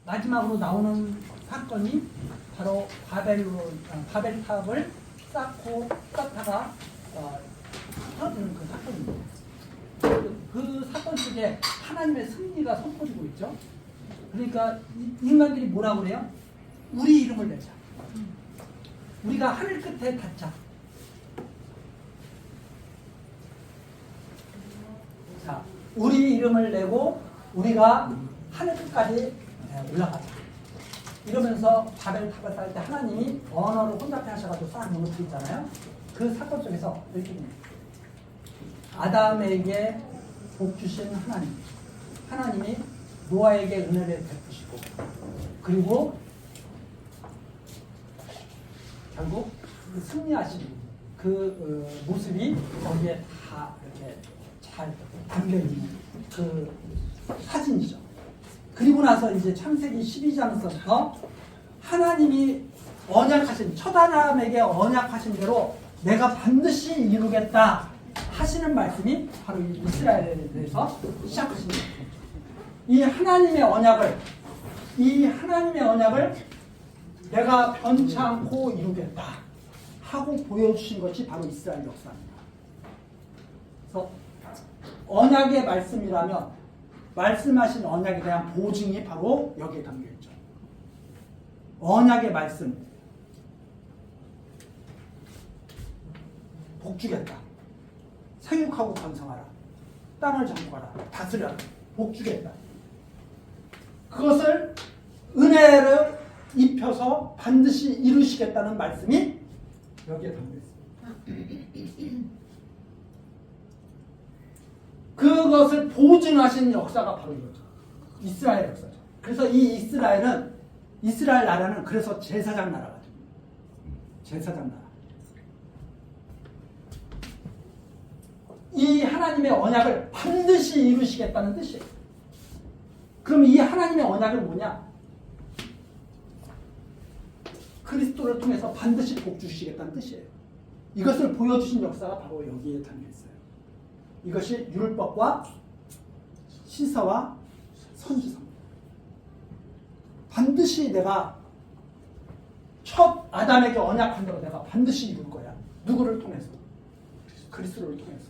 마지막으로 나오는 사건이 바로 바벨탑을 쌓다가 터지는 그 사건입니다. 그 사건 속에 하나님의 승리가 선포되고 있죠. 그러니까 인간들이 뭐라고 그래요? 우리 이름을 내자. 우리가 하늘 끝에 닿자. 자, 우리 이름을 내고 우리가 하늘 끝까지 올라가자. 이러면서 바벨탑을 쌓을 때 하나님이 언어를 혼잡해 하셔가지고 싹 무너뜨리잖아요. 그 사건 속에서 이렇게 됩니다. 아담에게 복 주신 하나님이 노아에게 은혜를 베푸시고, 그리고 결국 그 승리하신 그 모습이 거기에 다 이렇게 잘 담겨있는 그 사진이죠. 그리고 나서 이제 창세기 12장서부터 하나님이 첫 아담에게 언약하신 대로 내가 반드시 이루겠다 하시는 말씀이 바로 이 이스라엘에 대해서 시작하신 거예요. 이 하나님의 언약을 내가 변치 않고 이루겠다 하고 보여주신 것이 바로 이스라엘 역사입니다. 그래서 언약의 말씀이라면 말씀하신 언약에 대한 보증이 바로 여기에 담겨있죠. 언약의 말씀, 복 주겠다, 생육하고 번성하라, 땅을 정복하라, 다스려라, 복 주겠다. 그것을 은혜를 입혀서 반드시 이루시겠다는 말씀이 여기에 담겨있습니다. 그것을 보증하신 역사가 바로 이거죠. 이스라엘 역사죠. 그래서 이 이스라엘 나라는 그래서 제사장 나라가 됩니다. 제사장 나라. 이 하나님의 언약을 반드시 이루시겠다는 뜻이에요. 그럼 이 하나님의 언약은 뭐냐? 그리스도를 통해서 반드시 복 주시겠다는 뜻이에요. 이것을 보여주신 역사가 바로 여기에 담겨있어요. 이것이 율법과 시사와 선지서입니다. 반드시 내가 첫 아담에게 언약한 대로 내가 반드시 이룰 거야. 누구를 통해서? 그리스도를 통해서.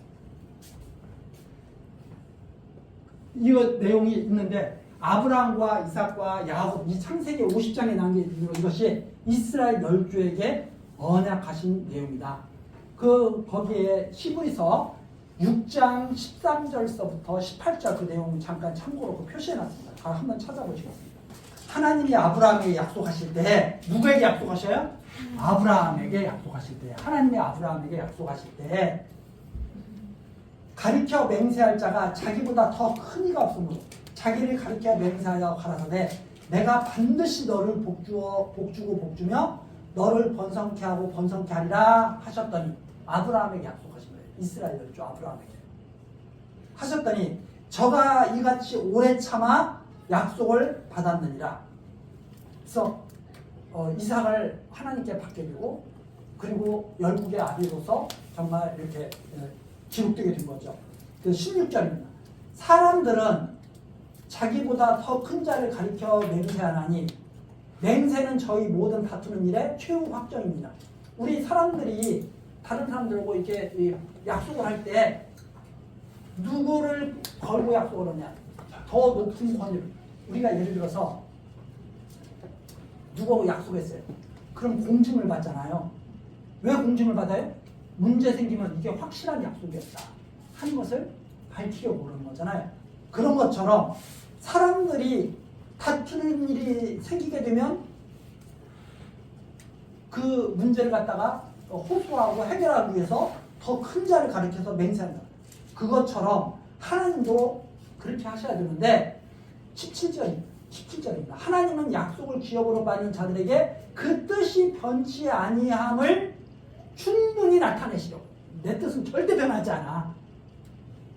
이거 내용이 있는데 아브라함과 이삭과 야곱, 이 창세기 50장에 나온 게 이것이 이스라엘 열조에게 언약하신 내용이다. 거기에 히브리서 6장 13절서부터 18절 그 내용 잠깐 참고로 표시해놨습니다. 다 한번 찾아보시겠습니다. 하나님이 아브라함에게 약속하실 때 누구에게 약속하셔요? 아브라함에게 약속하실 때, 하나님이 아브라함에게 약속하실 때 가르쳐 맹세할 자가 자기보다 더 큰 이가 없으므로 자기를 가르쳐 맹세하여 가라사대 내가 반드시 너를 복주고 복주며 너를 번성케 하고 번성케 하리라 하셨더니 아브라함에게 약속하신 거예요. 이스라엘 열조 아브라함에게 하셨더니 저가 이같이 오래 참아 약속을 받았느니라. 그래서 이삭을 하나님께 받게 되고 그리고 열국의 아비로서 정말 이렇게 기록되게 된 거죠. 그 16절입니다. 사람들은 자기보다 더 큰 자를 가리켜 맹세하나니 맹세는 저희 모든 다투는 일의 최후 확정입니다. 우리 사람들이 다른 사람들하고 이렇게 약속을 할 때 누구를 걸고 약속을 하냐? 더 높은 권위를. 우리가 예를 들어서 누구하고 약속했어요. 그럼 공증을 받잖아요. 왜 공증을 받아요? 문제 생기면 이게 확실한 약속이었다 하는 것을 밝히려고 그러는 거잖아요. 그런 것처럼 사람들이 다투는 일이 생기게 되면 그 문제를 갖다가 호소하고 해결하기 위해서 더 큰 자를 가리켜서 맹세한다. 그것처럼 하나님도 그렇게 하셔야 되는데 17절입니다. 하나님은 약속을 기업으로 받는 자들에게 그 뜻이 변치 아니함을 충분히 나타내시려고. 내 뜻은 절대 변하지 않아.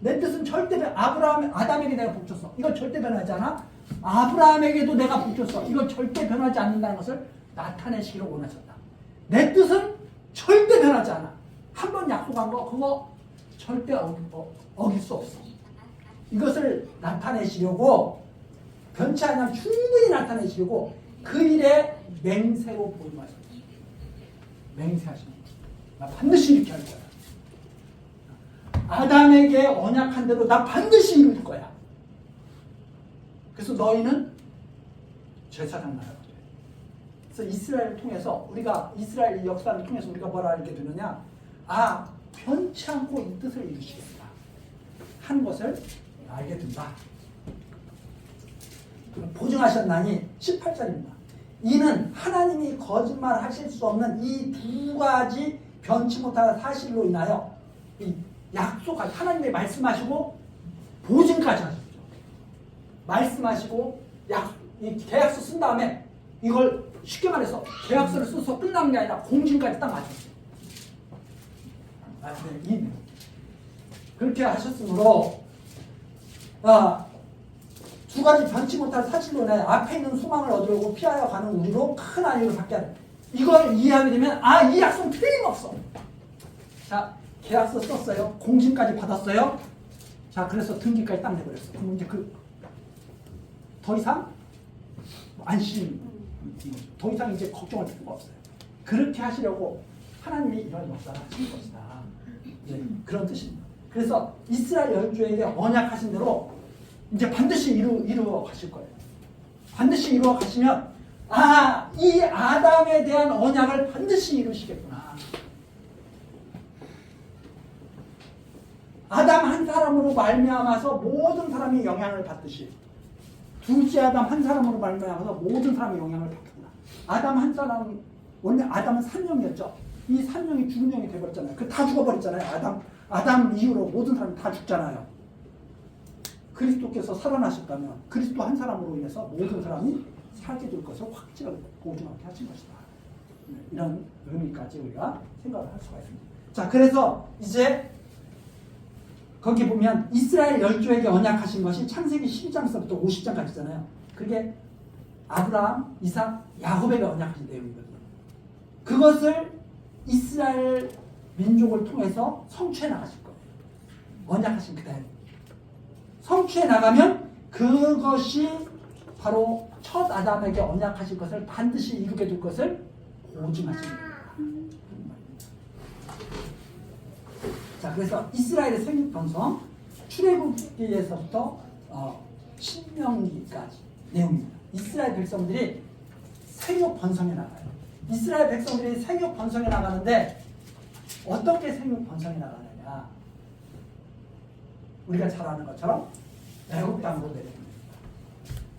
내 뜻은 절대 아담에게 내가 복 줬어. 이건 절대 변하지 않아. 아브라함에게도 내가 복 줬어. 이건 절대 변하지 않는다는 것을 나타내시기를 원하셨다. 내 뜻은 절대 변하지 않아. 한 번 약속한 거 그거 절대 어길 수 없어. 이것을 나타내시려고 변치 않으면 충분히 나타내시고 그 일에 맹세로 보임하셨다. 맹세하시는 거예요. 나 반드시 이렇게 할 거야. 아담에게 언약한 대로 나 반드시 이룰 거야. 그래서 너희는 제사장 나라가 돼. 그래서 이스라엘을 통해서 우리가 이스라엘 역사를 통해서 우리가 뭘 알게 되느냐? 아, 변치 않고 이 뜻을 이루시겠다 하는 것을 알게 된다. 보증하셨나니 18절입니다. 이는 하나님이 거짓말 하실 수 없는 이 두 가지 변치 못할 사실로 인하여 이 약속까지 하나님이 말씀하시고 보증까지 하셨죠. 말씀하시고 이 계약서 쓴 다음에 이걸 쉽게 말해서 계약서를 써서 끝난 게 아니라 공증까지 딱 맞췄어요. 그렇게 하셨으므로 두 가지 변치 못할 사실로 인해 앞에 있는 소망을 얻으려고 피하여 가는 우리로 큰 안위를 받게 하는 이걸 이해하게 되면 이 약속은 틀림없어. 자, 계약서 썼어요. 공증까지 받았어요. 자, 그래서 등기까지 딱 내버렸어. 그럼 이제 더 이상 안심, 더 이상 이제 걱정할 필요가 없어요. 그렇게 하시려고 하나님이 이런 역사를 하신 것이다. 그런 뜻입니다. 그래서 이스라엘 열조에게 언약하신 대로 이제 반드시 이루어 가실 거예요. 반드시 이루어 가시면 이 아담에 대한 언약을 반드시 이루시겠구나. 아담 한 사람으로 말미암아서 모든 사람이 영향을 받듯이 둘째 아담 한 사람으로 말미암아서 모든 사람이 영향을 받겠구나. 아담 한 사람, 원래 아담은 산영이었죠. 이 산영이 죽은 영이 되어버렸잖아요. 다 죽어버렸잖아요. 아담 이후로 모든 사람이 다 죽잖아요. 그리스도께서 살아나셨다면 그리스도 한 사람으로 인해서 모든 사람이 살게 될 것을 확실하게 보증하게 하신 것이다. 이런 의미까지 우리가 생각을 할 수가 있습니다. 자, 그래서 이제 거기 보면 이스라엘 열조에게 언약하신 것이 창세기 12장서부터 50장까지잖아요. 그게 아브라함, 이삭, 야곱에게 언약하신 내용이거든요. 그것을 이스라엘 민족을 통해서 성취해 나가실 거예요. 언약하신 그대로. 성취해 나가면 그것이 바로 첫 아담에게 언약하신 것을 반드시 이루게 될 것을 보증하시는 겁니다. 자, 그래서 이스라엘의 생육번성 출애굽기에서부터 신명기까지 내용입니다. 이스라엘 백성들이 생육번성에 나가요. 이스라엘 백성들이 생육번성에 나가는데 어떻게 생육번성에 나가느냐? 우리가 잘 아는 것처럼 애굽 땅으로 내려보냅니다.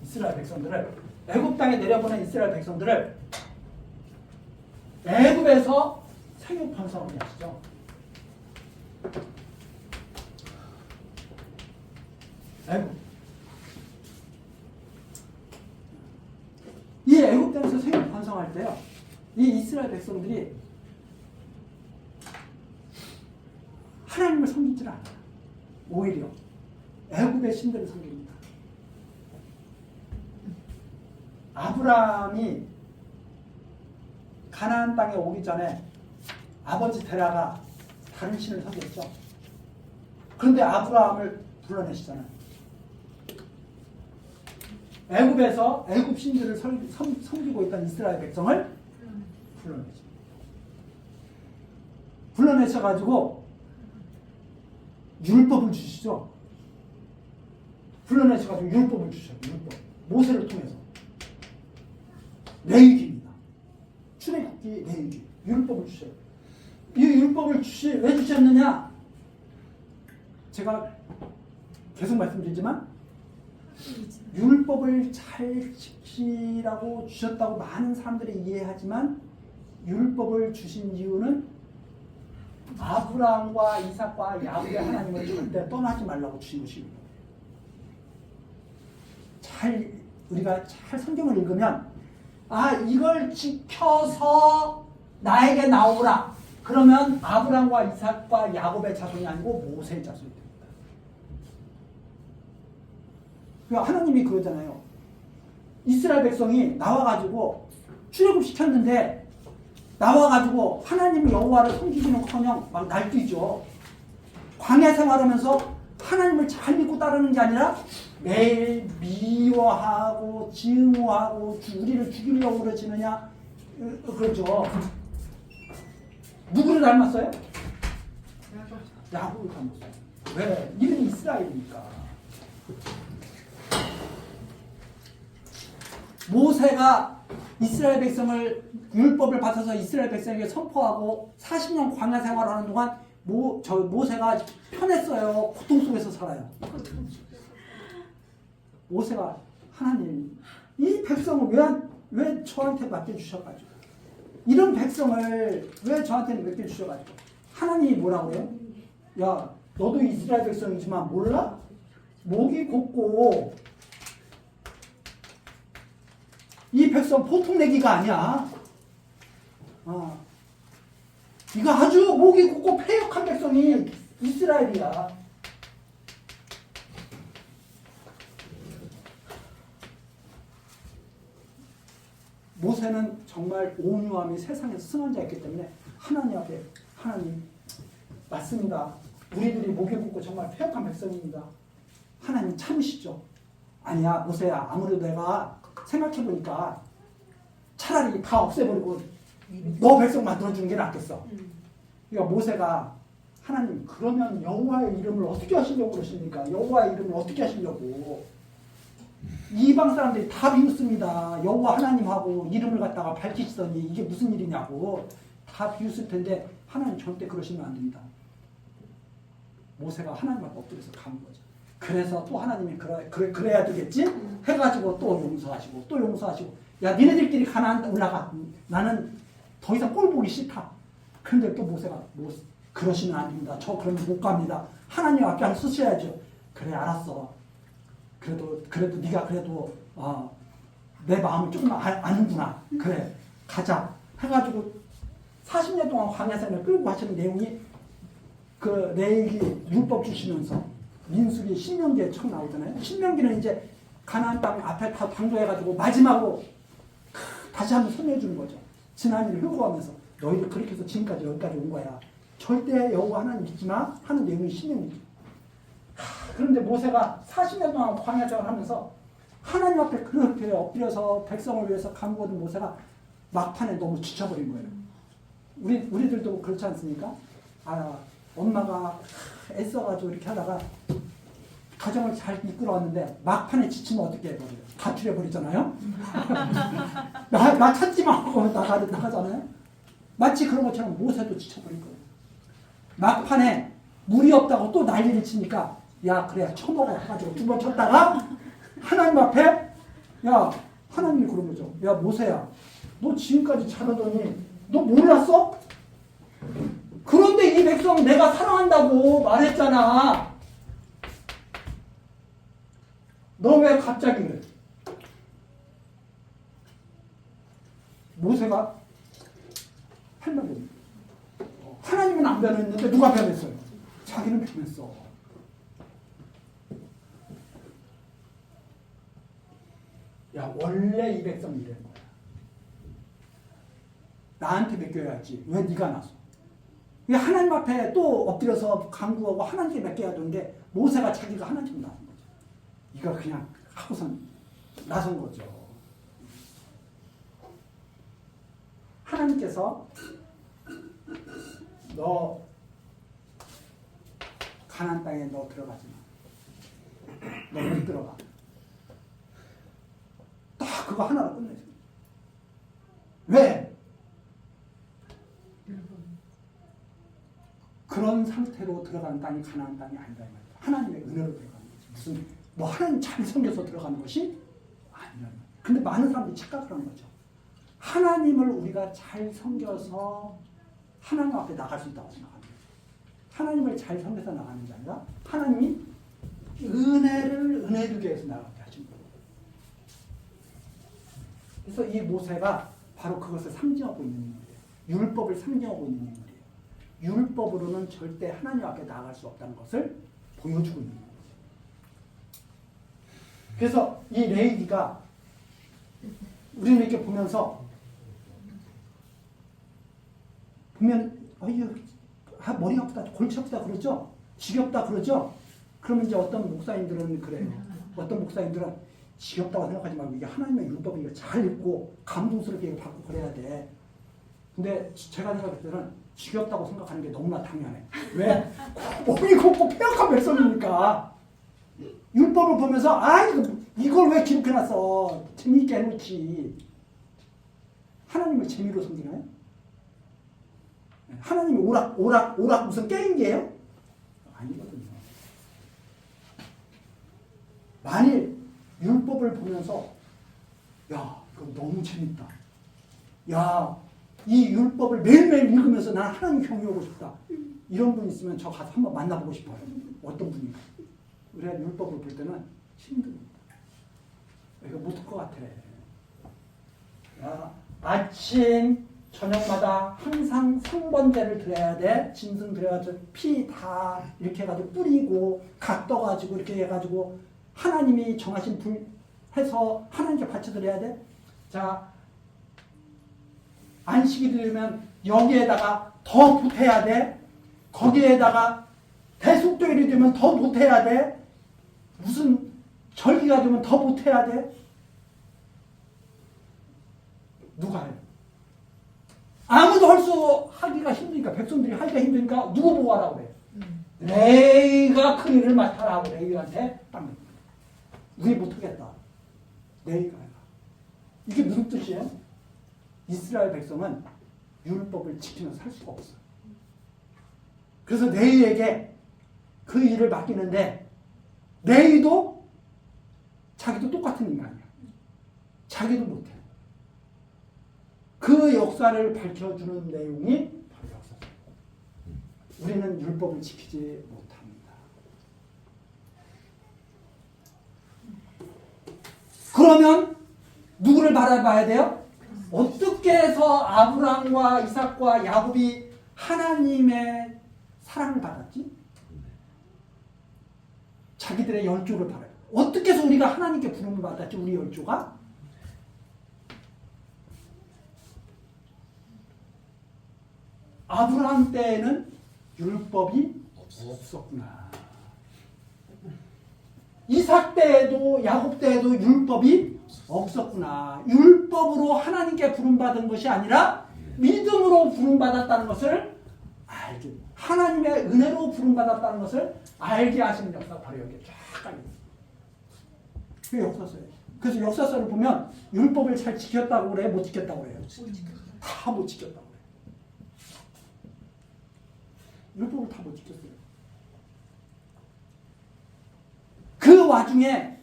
이스라엘 백성들을 애굽 땅에 내려보낸 이스라엘 백성들을 애굽에서 생육번성을 하시죠. 애굽. 이 애굽 땅에서 생육번성할 때요, 이 이스라엘 백성들이 하나님을 섬기질 않아요. 오히려 애굽의 신들을 섬깁니다. 아브라함이 가나안 땅에 오기 전에 아버지 데라가 다른 신을 섬겼죠. 그런데 아브라함을 불러내시잖아요. 애굽에서 애굽 신들을 섬기고 있던 이스라엘 백성을 불러내죠. 불러내셔가지고 율법을 주시죠. 불러내셔가지고 율법을 주셔요. 율법. 모세를 통해서. 레위기입니다. 출애굽기 레위기. 율법을 주셔요. 이 율법을 왜 주셨느냐? 제가 계속 말씀드리지만 율법을 잘 지키라고 주셨다고 많은 사람들이 이해하지만 율법을 주신 이유는 아브라함과 이삭과 야곱의 하나님을 절대 떠나지 말라고 주신 것입니다. 우리가 잘 성경을 읽으면 이걸 지켜서 나에게 나오라. 그러면 아브라함과 이삭과 야곱의 자손이 아니고 모세의 자손이 됩니다. 하나님이 그러잖아요. 이스라엘 백성이 나와가지고 출애굽시켰는데 나와가지고 하나님 여호와를 섬기기는커녕 막 날뛰죠. 광야 생활하면서 하나님을 잘 믿고 따르는 게 아니라 매일 미워하고 증오하고 우리를 죽이려고 그러지느냐? 그렇죠. 누구를 닮았어요? 야곱을 닮았어요. 왜? 이름이 이스라엘이니까. 모세가 이스라엘 백성을 율법을 받아서 이스라엘 백성에게 선포하고 40년 광야 생활하는 동안 모세가 편했어요. 고통 속에서 살아요. 모세가 하나님 이 백성을 왜 저한테 맡겨주셔가지고 이런 백성을 왜 저한테 맡겨주셔가지고 하나님이 뭐라고 해요? 야 너도 이스라엘 백성이지만 몰라? 목이 곧고 이 백성 보통 내기가 아니야. 이거 아주 목이 곧고 패역한 백성이 이스라엘이야. 모세는 정말 온유함이 세상에서 승한 자였기 때문에 하나님 앞에 하나님 맞습니다. 우리들이 목이 곧고 정말 패역한 백성입니다. 하나님 참으시죠. 아니야 모세야 아무래도 내가 생각해보니까 차라리 다 없애버리고 너 백성 만들어주는 게 낫겠어. 그러니까 모세가 하나님 그러면 여호와의 이름을 어떻게 하시려고 그러십니까? 여호와의 이름을 어떻게 하시려고 이방 사람들이 다 비웃습니다. 여호와 하나님하고 이름을 갖다가 밝히시더니 이게 무슨 일이냐고 다 비웃을 텐데 하나님 절대 그러시면 안 됩니다. 모세가 하나님 앞에 엎드려서 가는 거죠. 그래서 또 하나님이 그래야 되겠지? 해가지고 또 용서하시고 또 용서하시고 야 니네들끼리 가나안 올라가. 나는 더 이상 꼴 보기 싫다. 그런데 또 모세가 그러시면 안 됩니다. 저 그러면 못 갑니다. 하나님 앞에 한번 쓰셔야죠. 그래 알았어. 그래도 네가 그래도 내 마음을 조금 아는구나. 그래 가자 해가지고 40년 동안 광야 생활을 끌고 가시는 내용이 그 레위기 율법 주시면서 민수기 신명기에 처음 나오잖아요. 신명기는 이제 가나안 땅 앞에 다 방조해가지고 마지막으로 다시 한번 설명해 주는 거죠. 지난 일을 회고하면서 너희들 그렇게 해서 지금까지 여기까지 온 거야. 절대 여호와 하나님 믿지 마 하는 내용이 신명기죠. 그런데 모세가 40년 동안 광야 생활을 하면서 하나님 앞에 그렇게 엎드려서 백성을 위해서 간구하던 모세가 막판에 너무 지쳐버린 거예요. 우리들도 그렇지 않습니까? 엄마가 애써가지고 이렇게 하다가 가정을 잘 이끌어왔는데 막판에 지치면 어떻게 해버려요? 다 줄여버리잖아요? 나 찾지 말고 나가잖아요? 마치 그런 것처럼 모세도 지쳐버린 거예요. 막판에 물이 없다고 또 난리를 치니까 야 그래 쳐먹어 해가지고 두 번 쳤다가 하나님 앞에 야 하나님이 그런 거죠. 야 모세야 너 지금까지 잘하더니 너 몰랐어? 그런데 이 백성 내가 사랑한다고 말했잖아. 너 왜 갑자기 그래? 모세가 할 말이 없네. 하나님은 안 변했는데 누가 변했어요? 자기는 변했어. 야 원래 이 백성이 이래는 거야. 나한테 맡겨야지. 왜 네가 나서? 하나님 앞에 또 엎드려서 간구하고 하나님께 맡겨야 되는데 모세가 자기가 하나님께 나선 거죠. 이거 그냥 하고선 나선 거죠. 하나님께서 너 가나안 땅에 너 들어가지 마. 너 못 들어가. 딱 그거 하나로 끝내죠. 왜? 그런 상태로 들어가는 땅이 가나안 땅이 아니다. 하나님의 은혜로 들어가는 거지. 무슨 하나님 잘 섬겨서 들어가는 것이 아니라. 근데 많은 사람들이 착각을 하는 거죠. 하나님을 우리가 잘 섬겨서 하나님 앞에 나갈 수 있다고 생각합니다. 하나님을 잘 섬겨서 나가는 게 아니라 하나님이 은혜를 은혜 주기 위해서 나가게 하신 거예요. 그래서 이 모세가 바로 그것을 상징하고 있는 인물이에요. 율법을 상징하고 있는 인물이에요. 율법으로는 절대 하나님 앞에 나아갈 수 없다는 것을 보여주고 있는 거예요. 그래서 이 레위기가 우리는 이렇게 보면 머리 아프다, 골치 아프다 그러죠? 지겹다 그러죠? 그러면 이제 어떤 목사님들은 그래요. 어떤 목사님들은 지겹다고 생각하지 말고 이게 하나님의 율법이니까 잘 읽고 감동스럽게 받고 그래야 돼. 근데 제가 생각할 때는 지겹다고 생각하는 게 너무나 당연해. 왜? 몸이 곱고 폐역한 백성이니까. 율법을 보면서 이걸 왜 기록해놨어. 재미있게 해놓지. 하나님을 재미로 섬기나요? 하나님이 오락 무슨 게임기예요? 아니거든요. 만일 율법을 보면서 야 이거 너무 재밌다. 야 이 율법을 매일매일 읽으면서 난 하나님 경외하고 싶다. 이런 분 있으면 저 가서 한번 만나보고 싶어요. 어떤 분인가. 우리가 율법을 볼 때는 힘듭니다. 이거 못할 것 같아. 야, 아침 저녁마다 항상 성번제를 드려야 돼. 짐승 드려가지고 피 다 이렇게 해가지고 뿌리고 각 떠가지고 이렇게 해가지고 하나님이 정하신 불 해서 하나님께 바쳐드려야 돼. 자, 안식이 되면 여기에다가 더 보태야 돼. 거기에다가 대속도일이 되면 더 보태야 돼. 무슨 절기가 되면 더 보태야 돼. 누가 해요? 아무도 하기가 힘드니까, 백성들이 하기가 힘드니까 누구 보고 하라고 그래? 레위가 큰 일을 맡아라고 레위한테 딱 우리 못하겠다. 레위가 해라. 이게 무슨 뜻이에요? 이스라엘 백성은 율법을 지키면서 살 수가 없어요. 그래서 레위에게 그 일을 맡기는데 레위도 자기도 똑같은 인간이야. 자기도 못해. 그 역사를 밝혀주는 내용이 바로 역사입니다. 우리는 율법을 지키지 못합니다. 그러면 누구를 바라봐야 돼요? 어떻게 해서 아브라함과 이삭과 야곱이 하나님의 사랑을 받았지? 자기들의 열조를 바라요. 어떻게 해서 우리가 하나님께 부름을 받았지? 우리 열조가? 아브라함 때에는 율법이 없었구나. 이삭 때에도 야곱 때에도 율법이 없었구나. 율법으로 하나님께 부름받은 것이 아니라 믿음으로 부름받았다는 것을 알게, 하나님의 은혜로 부름받았다는 것을 알게 하시는 역사가 바로 여기에 쫙 깔려 있어요. 그게 역사서예요. 그래서 역사서를 보면 율법을 잘 지켰다고 그래? 못 지켰다고 그래요? 다 못 지켰다고 그래요. 율법을 다 못 지켰어요. 그 와중에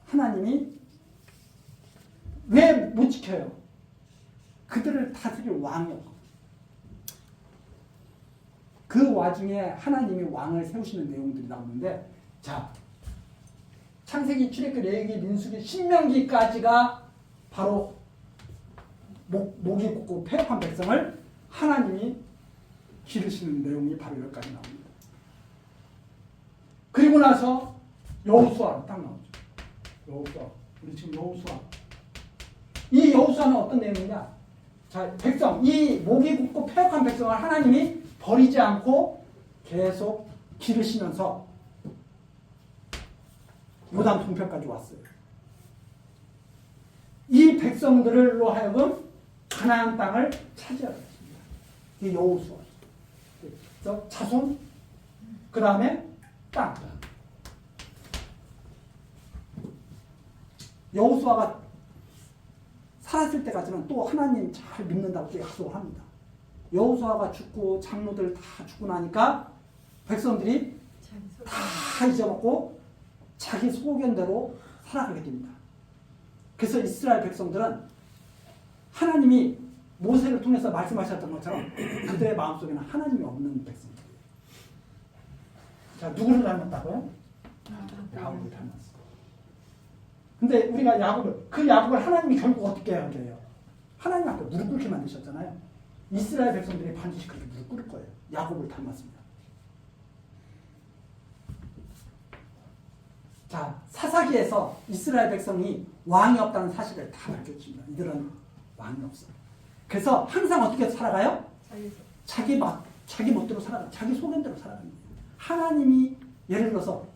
하나님이 왜 못 지켜요? 그들을 다스릴 왕이 없고. 그 와중에 하나님이 왕을 세우시는 내용들이 나오는데, 자, 창세기, 출애굽기, 레위기, 민수기, 신명기까지가 바로 목이 굽고 폐역한 백성을 하나님이 기르시는 내용이 바로 여기까지 나옵니다. 그리고 나서 여호수아로 딱 나오죠. 여호수아. 우리 지금 여호수아. 이 여호수아는 어떤 내용이냐? 자, 백성, 이 목이 굽고 폐역한 백성을 하나님이 버리지 않고 계속 기르시면서 요단 동편까지 왔어요. 이 백성들로 하여금 가나안 땅을 차지하게 했습니다. 이게 여호수아. 그래서 자손, 그 다음에 땅. 여호수아가 살았을 때까지는 또 하나님 잘 믿는다고 또 약속을 합니다. 여호수아가 죽고 장로들 다 죽고 나니까 백성들이 다 잊어먹고 자기 소견대로 살아가게 됩니다. 그래서 이스라엘 백성들은 하나님이 모세를 통해서 말씀하셨던 것처럼 그들의 마음속에는 하나님이 없는 백성들이에요. 자, 누구를 닮았다고요? 야곱을 닮았어요. 근데 우리가 야곱을 하나님이 결국 어떻게 하게 해요? 하나님 앞에 무릎 꿇게 만드셨잖아요. 이스라엘 백성들이 반드시 그렇게 무릎 꿇을 거예요. 야곱을 닮았습니다. 자, 사사기에서 이스라엘 백성이 왕이 없다는 사실을 다 밝혀줍니다. 이들은 왕이 없어요. 그래서 항상 어떻게 살아가요? 자기 멋대로 살아가요. 자기 소견대로 살아가는 거예요. 하나님이 예를 들어서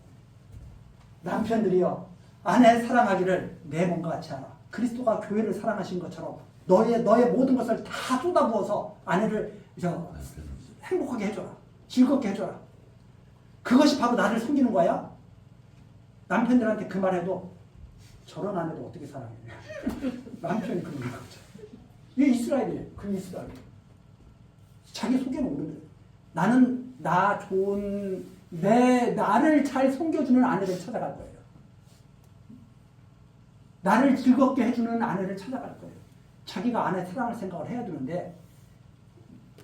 남편들이요 아내 사랑하기를 내 몸과 같이 하라. 그리스도가 교회를 사랑하신 것처럼 너의 모든 것을 다 쏟아부어서 아내를 행복하게 해줘라. 즐겁게 해줘라. 그것이 바로 나를 섬기는 거야. 남편들한테 그 말해도 저런 아내도 어떻게 사랑해. 남편이 그런 거죠. 이게 이스라엘이에요. 그 이스라엘. 자기 속에는 오르는 나는 나 좋은 나를 잘 섬겨주는 아내를 찾아갈 거예요. 나를 즐겁게 해주는 아내를 찾아갈 거예요. 자기가 아내 사랑할 생각을 해야 되는데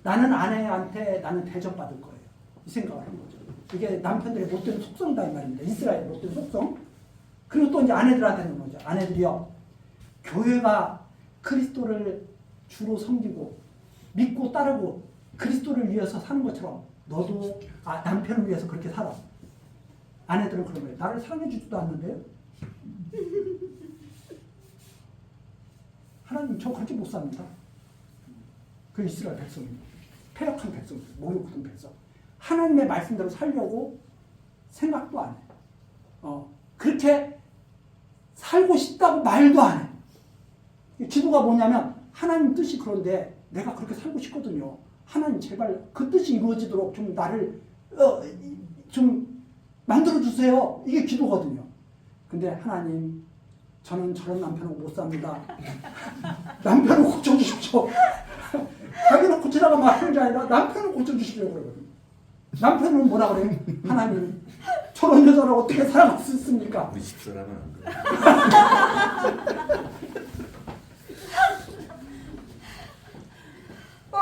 나는 아내한테 나는 대접받을 거예요. 이 생각을 한 거죠. 이게 남편들의 못된 속성이다 이 말입니다. 이스라엘 못된 속성. 그리고 또 이제 아내들한테는 뭐죠? 아내들이요. 교회가 그리스도를 주로 섬기고 믿고 따르고 그리스도를 위해서 사는 것처럼 너도 남편을 위해서 그렇게 살아. 아내들은 그런 거예요. 나를 사랑해 주지도 않는데요. 하나님 저 그렇게 못 삽니다. 그 이스라엘 백성입니다. 패역한 백성, 모욕 굳은 백성. 하나님의 말씀대로 살려고 생각도 안 해. 그렇게 살고 싶다고 말도 안 해. 기도가 뭐냐면 하나님 뜻이 그런데 내가 그렇게 살고 싶거든요. 하나님 제발 그 뜻이 이루어지도록 좀 나를 좀 만들어주세요. 이게 기도거든요. 근데 하나님 저는 저런 남편하고 못 삽니다. 남편을 고쳐주십시오. 자기는 고치다가 말하는 게 아니라 남편을 고쳐주시려고 그러거든요. 남편은 뭐라 그래요? 하나님 저런 여자를 어떻게 사랑할 수 있습니까? 우리 집사람은 안 그래.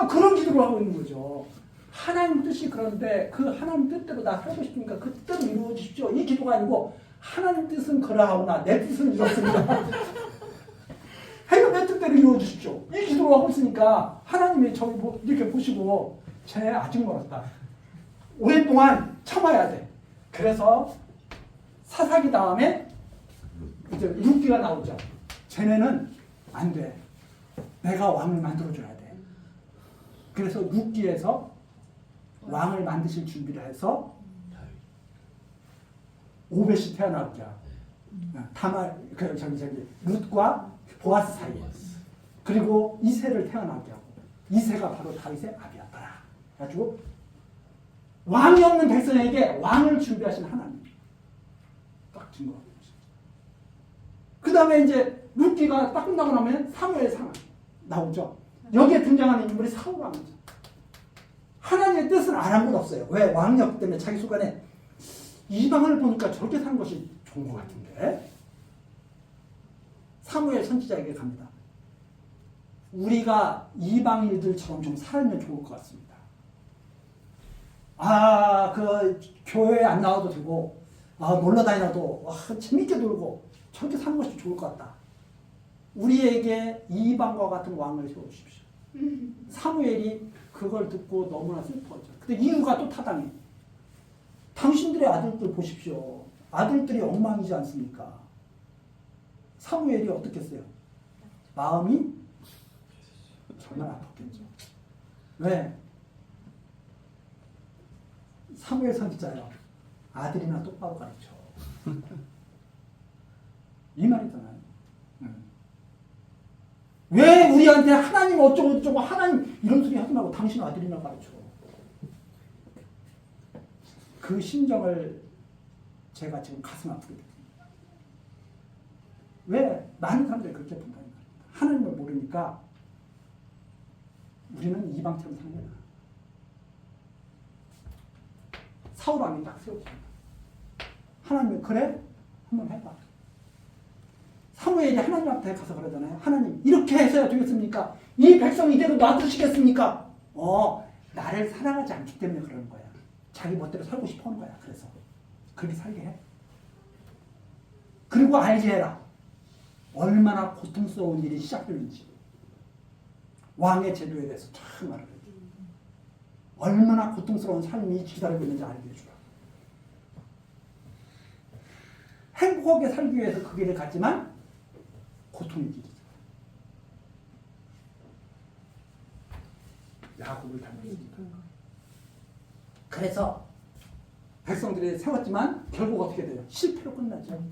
그런 기도를 하고 있는 거죠. 하나님 뜻이 그런데 그 하나님 뜻대로 나 살고 싶으니까 그 뜻대로 이루어지십시오. 이 기도가 아니고 하나님 뜻은 그러하오나 내 뜻은 이렇습니다. 하여간 내 뜻대로 이루어주십시오. 이 기도를 하고 있으니까 하나님이 저기 이렇게 보시고 쟤 아직 멀었다. 오랜 동안 참아야 돼. 그래서 사사기 다음에 이제 룻기가 나오죠. 쟤네는 안 돼. 내가 왕을 만들어줘야 돼. 그래서 룻기에서 왕을 만드실 준비를 해서 오벳이 태어나오죠. 룻과 보아스 사이에. 그리고 이새를 태어나게 하고 이새가 바로 다윗의 아비였더라. 그래가지고 왕이 없는 백성에게 왕을 준비하신 하나님. 딱 증거가 되는 것이죠. 그 다음에 이제 룻기가 딱 끝나고 나면 사무엘 상황 나오죠. 여기에 등장하는 인물이 사울왕이죠. 하나님의 뜻은 안 한 것 없어요. 왜? 왕이었기 때문에 자기 속안에 이방을 보니까 저렇게 사는 것이 좋은 것 같은데. 사무엘 선지자에게 갑니다. 우리가 이방인들처럼 좀 살면 좋을 것 같습니다. 그 교회에 안 나와도 되고 놀러 다니나도 재밌게 놀고 저렇게 사는 것이 좋을 것 같다. 우리에게 이방과 같은 왕을 세워주십시오. 사무엘이 그걸 듣고 너무나 슬퍼하죠. 근데 이유가 또 타당해. 당신들의 아들들 보십시오. 아들들이 엉망이지 않습니까? 사무엘이 어떻겠어요? 마음이 정말 아팠겠죠. 왜? 사무엘 선지자요. 아들이나 똑바로 가르쳐. 이 말이잖아요. 왜 우리한테 하나님 어쩌고 하나님 이런 소리 하지 말고 당신 아들이나 가르쳐. 그 심정을 제가 지금 가슴 아프게 됐습니다. 왜? 많은 사람들이 그렇게 본다는 말입니다. 하나님을 모르니까 우리는 이방처럼 사는 거야. 사울왕이 딱 세웠습니다. 하나님 그래? 한번 해봐. 사무엘이 하나님 앞에 가서 그러잖아요. 하나님 이렇게 해서야 되겠습니까? 이 백성 이대로 놔두시겠습니까? 나를 사랑하지 않기 때문에 그러는 거야. 자기 멋대로 살고 싶어 하는 거야. 그래서 그렇게 살게 해. 그리고 알게 해라. 얼마나 고통스러운 일이 시작되는지. 왕의 제도에 대해서 참 말을 해줘. 얼마나 고통스러운 삶이 기다리고 있는지 알게 해주라. 행복하게 살기 위해서 그 길을 갔지만 고통의 길이죠. 야곱을 닮았습니다. 그래서 백성들이 세웠지만 결국 어떻게 돼요? 실패로 끝나죠.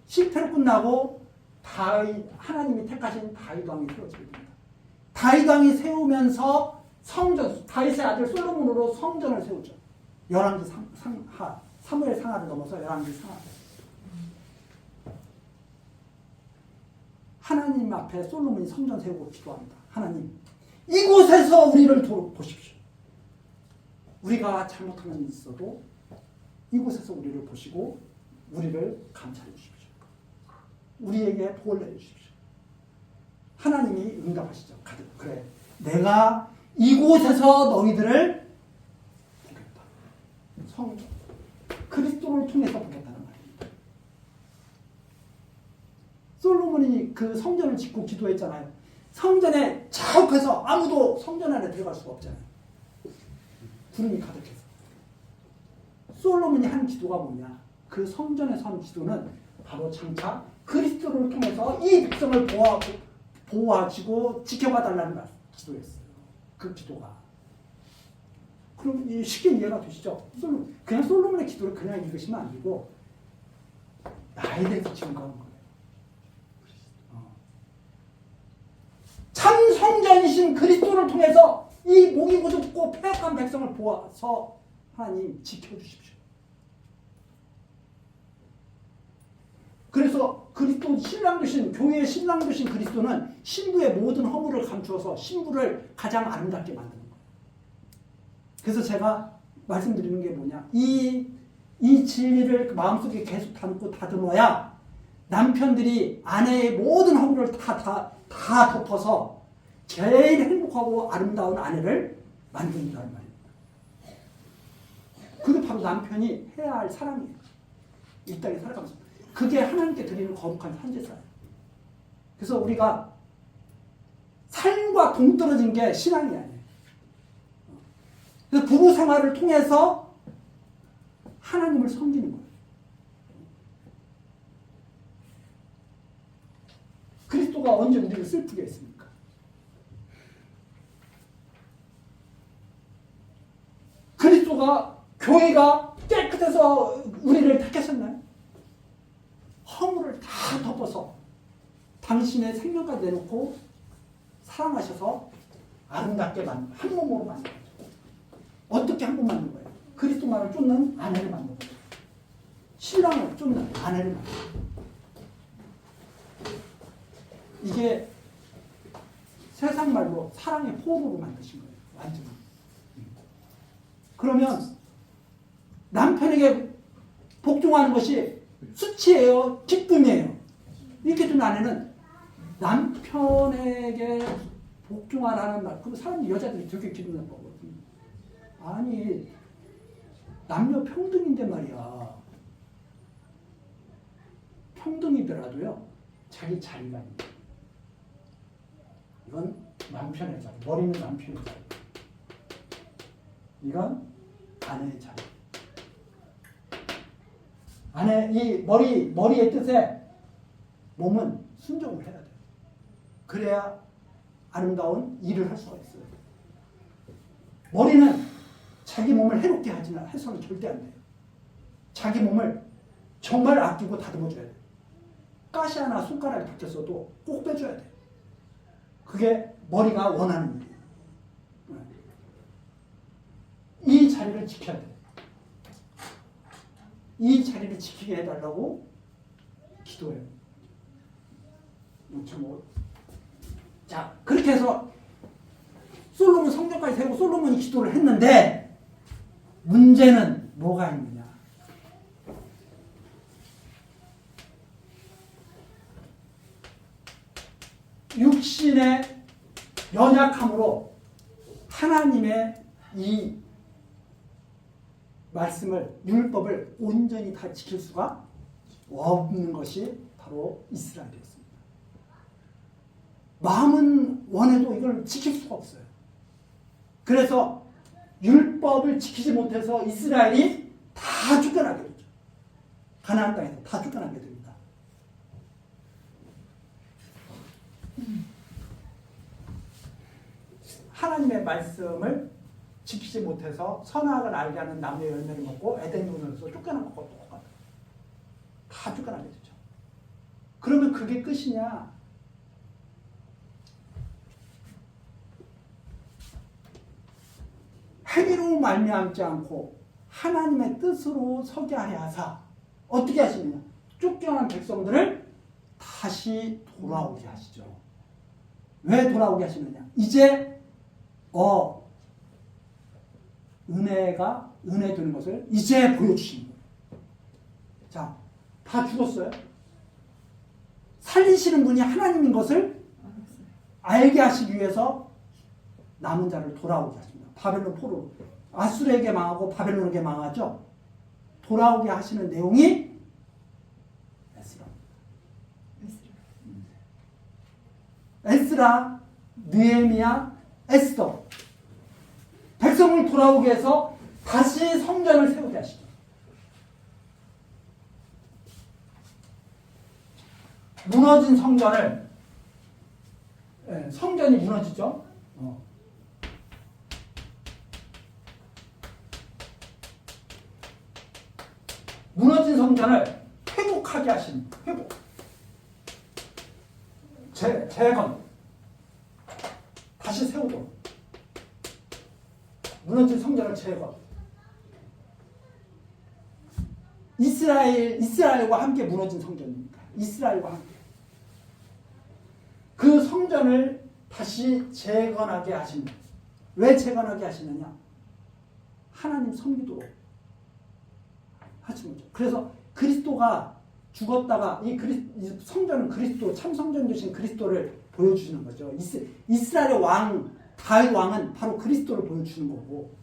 실패로 끝나고 하나님이 택하신 다윗 왕이 세워지게 됩니다. 다윗 왕이 세우면서 성전, 다윗의 아들 솔로몬으로 성전을 세우죠. 열왕기 상하, 사무엘 상하를 넘어서 열왕기 상하. 하나님 앞에 솔로몬이 성전 세우고 기도합니다. 하나님, 이곳에서 우리를 보십시오. 우리가 잘못한 건 있어도 이곳에서 우리를 보시고 우리를 감찰해 주십시오. 우리에게 복을 내주십시오. 하나님이 응답하시죠. 그래, 내가 이곳에서 너희들을 보겠다. 성전, 그리스도를 통해서 보겠다는 말입니다. 솔로몬이 그 성전을 짓고 기도했잖아요. 성전에 자욱해서 아무도 성전 안에 들어갈 수가 없잖아요. 구름이 가득해서. 솔로몬이 한 기도가 뭐냐? 그 성전에서 한 기도는 바로 장차 그리스도를 통해서 이 백성을 보호하시고 지켜봐 달라는 기도였어요. 그 기도가. 그럼 쉽게 이해가 되시죠? 그냥 솔로몬의 기도를 그냥 읽으시면 안 되고 나에 대해서 증거하는 거예요. 참 성전이신 그리스도를 통해서 이 목이 고집고 패역한 백성을 보아서 하나님 지켜주십시오. 그래서 그리스도 신랑 되신, 교회의 신랑 되신 그리스도는 신부의 모든 허물을 감추어서 신부를 가장 아름답게 만드는 거예요. 그래서 제가 말씀드리는 게 뭐냐, 이 진리를 마음속에 계속 담고 다듬어야 남편들이 아내의 모든 허물을 다 덮어서 제일 행복하고 아름다운 아내를 만든다는 말입니다. 그게 바로 남편이 해야 할 사랑이에요. 이 땅에 살아가면서. 그게 하나님께 드리는 거룩한 산제사예요. 그래서 우리가 삶과 동떨어진 게 신앙이 아니에요. 그래서 부부 생활을 통해서 하나님을 섬기는 거예요. 그리스도가 언제 우리를 슬프게 했습니까? 그리스도가, 교회가 깨끗해서 우리를 택하셨나요? 허물을 다 덮어서 당신의 생명까지 내놓고 사랑하셔서 아름답게 한 몸으로 만든 거죠. 어떻게 한 몸 만든 거예요? 그리스도만을 쫓는 아내를 만든 거예요. 신랑을 쫓는 아내를 만든 거예요. 이게 세상 말로 사랑의 포로로 만드신 거예요. 완전히. 그러면 남편에게 복종하는 것이 수치예요? 기쁨이에요? 이렇게 된 아내는 남편에게 복종하라는 말, 그 사람, 여자들이 되게 기분 나쁘거든요. 아니, 남녀 평등인데 말이야. 평등이더라도요, 자기 자리가 있는 거예요. 이건 남편의 자리, 머리는 남편의 자리. 이건 아내의 자리. 아내, 이 머리의 뜻에 몸은 순종을 해야 돼요. 그래야 아름다운 일을 할 수가 있어요. 머리는 자기 몸을 해롭게 해서는 절대 안 돼요. 자기 몸을 정말 아끼고 다듬어줘야 돼요. 가시 하나 손가락에 박혔어도 꼭 빼줘야 돼요. 그게 머리가 원하는 일이에요. 이 자리를 지켜야 돼요. 이 자리를 지키게 해달라고 기도해요. 자, 그렇게 해서 솔로몬 성전까지 세우고 솔로몬이 기도를 했는데 문제는 뭐가 있느냐? 육신의 연약함으로 하나님의 이 말씀을, 율법을 온전히 다 지킬 수가 없는 것이 바로 이스라엘이었습니다. 마음은 원해도 이걸 지킬 수가 없어요. 그래서 율법을 지키지 못해서 이스라엘이 다 쫓겨나게 되죠. 가나안 땅에서 다 쫓겨나게 됩니다. 하나님의 말씀을 지키지 못해서 선악을 알게 하는 나무의 열매를 먹고 에덴 동산에서 쫓겨난 것과 똑같아. 다 쫓겨나게 되죠. 그러면 그게 끝이냐? 행위로 말미암지 않고 하나님의 뜻으로 서게 하려 하사 어떻게 하시느냐? 쫓겨난 백성들을 다시 돌아오게 하시죠. 왜 돌아오게 하시느냐? 이제 은혜 되는 것을 이제 보여주시는 거예요. 자, 다 죽었어요. 살리시는 분이 하나님인 것을 알게 하시기 위해서 남은 자를 돌아오게 하십니다. 바벨론 포로 아수르에게 망하고 바벨론에게 망하죠. 돌아오게 하시는 내용이 에스라, 느헤미야, 에스더. 백성을 돌아오게 해서 다시 성전을 세우게 하시죠. 무너진 성전을, 성전이 무너지죠. 무너진 성전을 회복하게 하신 회복. 재건. 다시 세우도록. 무너진 성전을 재건. 이스라엘과 함께 무너진 성전입니다. 이스라엘과 함께. 그 성전을 다시 재건하게 하십니다. 왜 재건하게 하시느냐? 하나님 섬기도록 하신 거죠. 그래서 그리스도가 죽었다가 이 성전은 그리스도, 참 성전 되신 그리스도를 보여주시는 거죠. 이스라엘의 왕, 다윗 왕은 바로 그리스도를 보여주는 거고,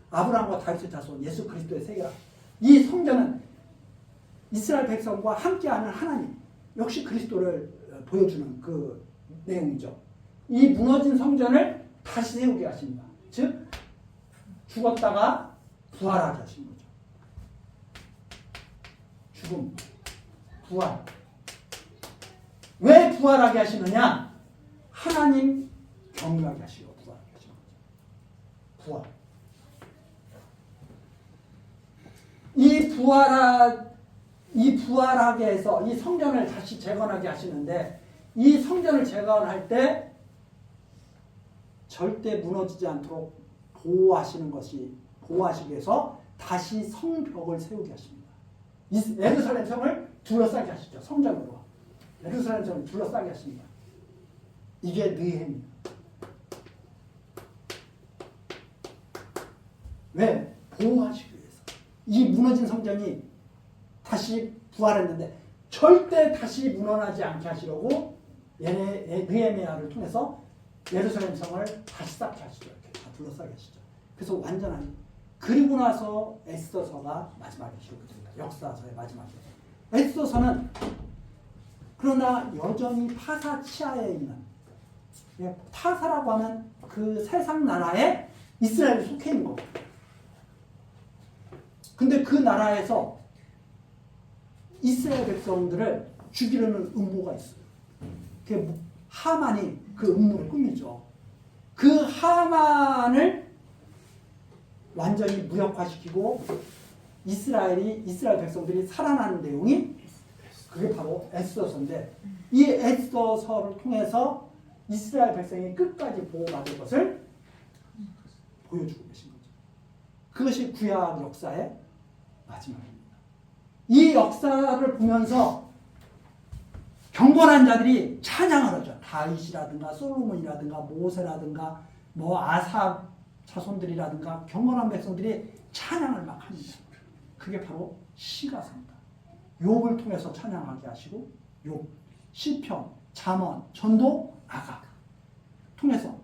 아브라함과 다윗의 자손, 예수 그리스도의 세계라. 이 성전은 이스라엘 백성과 함께하는 하나님, 역시 그리스도를 보여주는 그 내용이죠. 이 무너진 성전을 다시 세우게 하십니다. 즉, 죽었다가 부활하게 하신 거죠. 죽음, 부활. 왜 부활하게 하시느냐? 하나님 경유하게 하시고 부활하게 하시는 거죠. 부활. 이 부활하게 해서 이 성전을 다시 재건하게 하시는데, 이 성전을 재건할 때 절대 무너지지 않도록 보호하시기 위해서 다시 성벽을 세우게 하십니다. 예루살렘 성을 둘러싸게 하시죠. 성전으로. 예루살렘 성을 둘러싸게 하십니다. 이게 느헤미야. 왜? 보호하시기 위해서. 이 무너진 성전이 다시 부활했는데 절대 다시 무너나지 않게 하시려고 느헤미야를 통해서 예루살렘 성을 다시 쌓게 하시죠. 이렇게 다 둘러싸게 하시죠. 그래서 완전한. 그리고 나서 에스더서가 마지막에 기록이 됩니다. 역사서의 마지막에. 에스더서는 그러나 여전히 파사 치하에 있는, 파사라고 하는 그 세상 나라에 이스라엘이 속해 있는 거예요. 근데 그 나라에서 이스라엘 백성들을 죽이려는 음모가 있어요. 하만이 그 음모를 꾸미죠. 그 하만을 완전히 무력화시키고 이스라엘 백성들이 살아나는 내용이 그게 바로 에스더서인데, 이 에스더서를 통해서 이스라엘 백성이 끝까지 보호받을 것을 보여주고 계신 거죠. 그것이 구약 역사의 마지막입니다. 이 역사를 보면서 경건한 자들이 찬양을 하죠. 다윗이라든가 솔로몬이라든가 모세라든가 아삽 자손들이라든가 경건한 백성들이 찬양을 막 합니다. 그게 바로 시가사입니다. 욥을 통해서 찬양하게 하시고, 욥, 시편, 잠언, 전도, 아각 통해서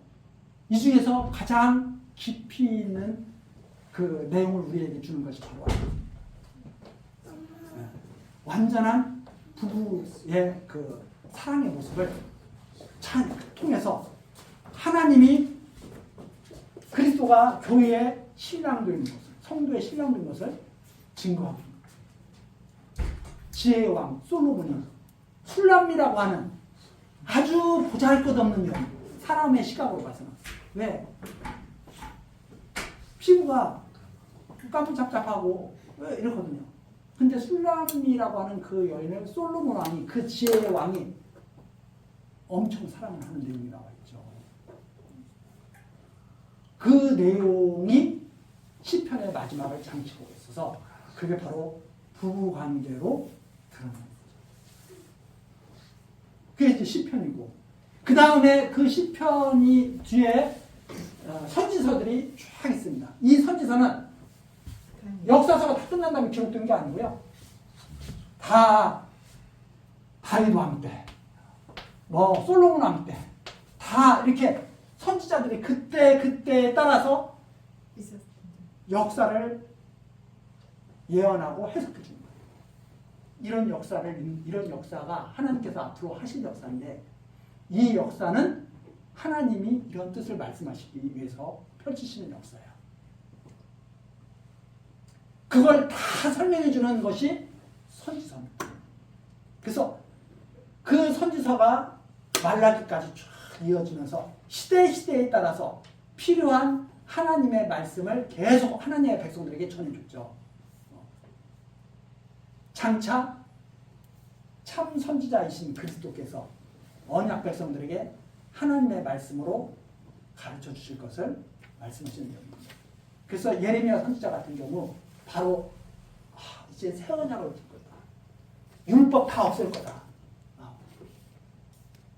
이 중에서 가장 깊이 있는 그 내용을 우리에게 주는 것이 바로 완전한 부부의 그 사랑의 모습을 통해서 하나님이 그리스도가 교회의 신랑된 것을, 성도의 신랑된 것을 증거합니다. 지혜의 왕 솔로몬이 술람이라고 하는 아주 보잘것없는 영, 사람의 시각으로 봐서는 왜? 피부가 까무잡잡하고 이러거든요. 근데 술람이라고 하는 그 여인을 솔로몬 왕이, 그 지혜의 왕이 엄청 사랑을 하는 내용이 나와 있죠. 그 내용이 시편의 마지막을 장치고 있어서 그게 바로 부부관계로 드러나는 거죠. 그게 이제 시편이고, 그 다음에 그 시편이 뒤에 선지서들이 쫙 있습니다. 이 선지서는 역사서가 다 끝난 다음에 기록된 게 아니고요. 다 다윗 왕 때, 뭐 솔로몬 왕 때, 다 이렇게 선지자들이 그때에 따라서 역사를 예언하고 해석해 줍니다. 이런 역사가 하나님께서 앞으로 하실 역사인데, 이 역사는 하나님이 이런 뜻을 말씀하시기 위해서 펼치시는 역사예요. 그걸 다 설명해 주는 것이 선지서입니다. 그래서 그 선지서가 말라기까지 쭉 이어지면서 시대에 따라서 필요한 하나님의 말씀을 계속 하나님의 백성들에게 전해줬죠. 장차 참 선지자이신 그리스도께서 언약 백성들에게 하나님의 말씀으로 가르쳐 주실 것을 말씀하시는 내용입니다. 그래서 예레미야 선지자 같은 경우 바로 이제 새 언약을 줄 거다. 율법 다 없앨 거다.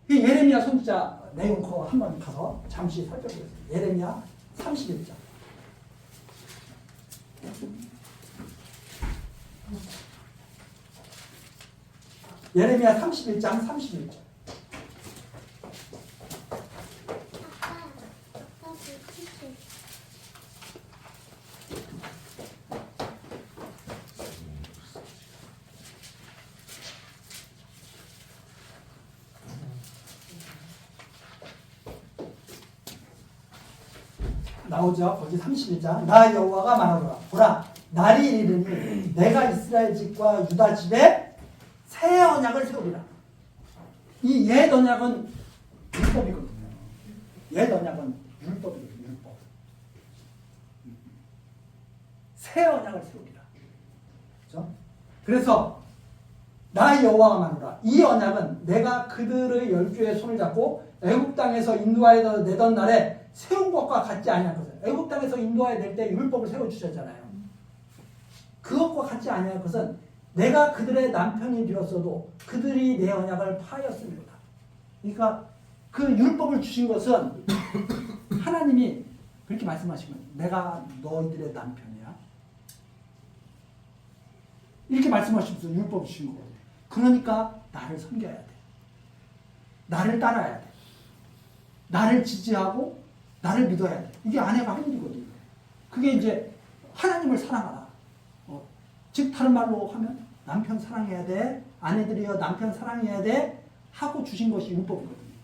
이 예레미야 선지자 내용 거 한번 가서 잠시 살펴보겠습니다. 예레미야 31장. 예레미야 31장 31절. 나오죠. 거기 31장. 나 여호와가 말하노라. 보라, 날이 이르니 내가 이스라엘 집과 유다 집에 새 언약을 세우리라. 이 옛 언약은 율법이거든요. 옛 언약은 율법이거든요. 율법. 새 언약을 세우리라. 그렇죠? 그래서 나 여호와가 말하노라. 이 언약은 내가 그들의 열조의 손을 잡고 애굽 땅에서 인도하여 내던 날에 세운 것과 같지 아니할 것을. 애굽 땅에서 인도하여 낼 때 율법을 세워 주셨잖아요. 그것과 같지 아니할 것은 내가 그들의 남편이 되었어도 그들이 내 언약을 파하였습니다. 그러니까 그 율법을 주신 것은 하나님이 그렇게 말씀하시면 내가 너희들의 남편이야. 이렇게 말씀하시면서 율법을 주신 거거든요. 그러니까 나를 섬겨야 돼. 나를 따라야 돼. 나를 지지하고 나를 믿어야 돼. 이게 아내가 할 일이거든요. 그게 이제 하나님을 사랑하라. 즉 다른 말로 하면 남편 사랑해야 돼. 아내들이여 남편 사랑해야 돼. 하고 주신 것이 율법이거든요.